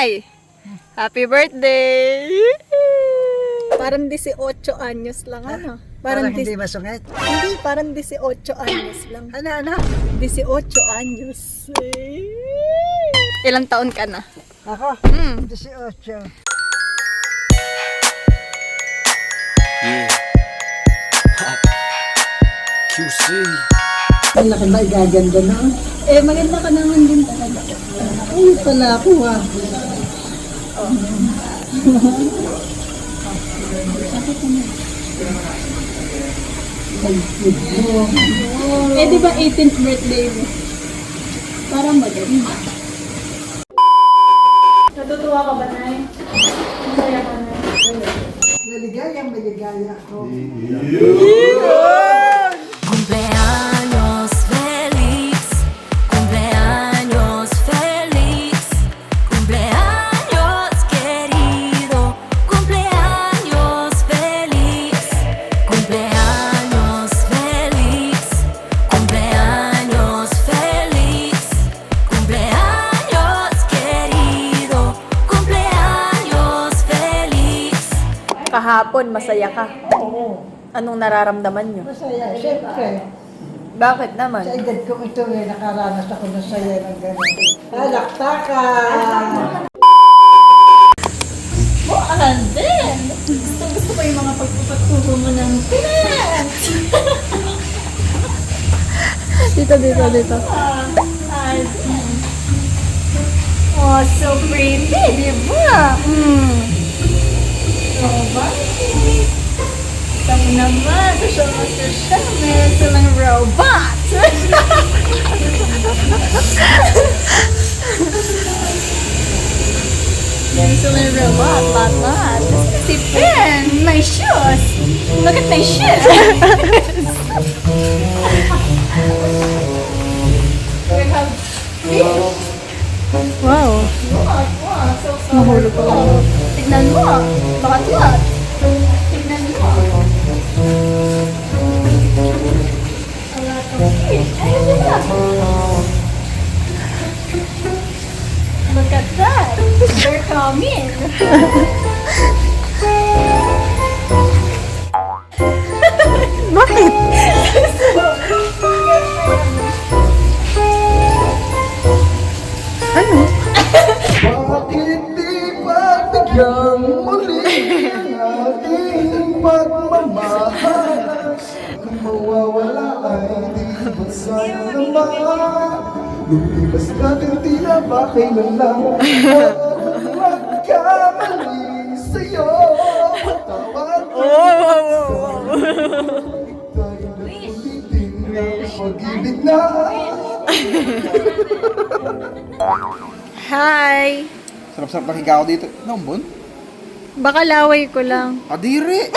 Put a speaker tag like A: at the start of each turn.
A: Nay! Happy birthday! Parang 18 anyos lang, ano?
B: Parang hindi masungit.
A: Hindi, parang 18 anyos lang.
B: Ano?
A: 18 anyos. Ilang taon ka na?
B: Ako? 18.
C: Yeah. QC.
B: Ang laki ba igaganda na?
A: Eh, maganda ka naman din talaga.
B: Ay, pala ako ah.
A: Eh, di ba 18th birthday mo? Parang maganda. Natutuwa ka ba, Nay? Masaya ka, Nay?
B: Maligaya ako.
D: Cumpleaños feliz, cumpleaños feliz, cumpleaños querido, cumpleaños feliz, cumpleaños feliz, cumpleaños feliz, cumpleaños querido, cumpleaños feliz.
A: Kahapon, masaya ka.
B: Oo.
A: Anong nararamdaman nyo?
B: Masaya. Siyempre.
A: Bakit naman?
B: Sa edad ko ito nakaranas ako ng saya ng gano'n. Talaktakan!
A: Buwan din! Gusto ko yung mga pagpapatubo mo ng plants! dito. Oh, so pretty, di ba? So, bakit? Tama naman, social, meron silang robot! Meron silang robot, lot. Si Pen, my shoes! Look at my shoes! We have fish! Wow! Wow, so mahulog ko. Tignan mo, baka tuwag. Tignan mo. A lot of fish. Ayun nila. Look at that. They're coming. Bakit? Ano?
E: Bakit di pagbigyan muli ang ating pagmamahal? Kung mawawala ay di ba sana naman? Lumipas natin tila ba kailan lang akong magkamali sa'yo? Tawag ka tayo na ulitin ang pag-ibig na.
A: Hi!
E: Sarap-sarap nakigaw dito. Naumbon?
A: Baka laway ko lang.
E: Adiri!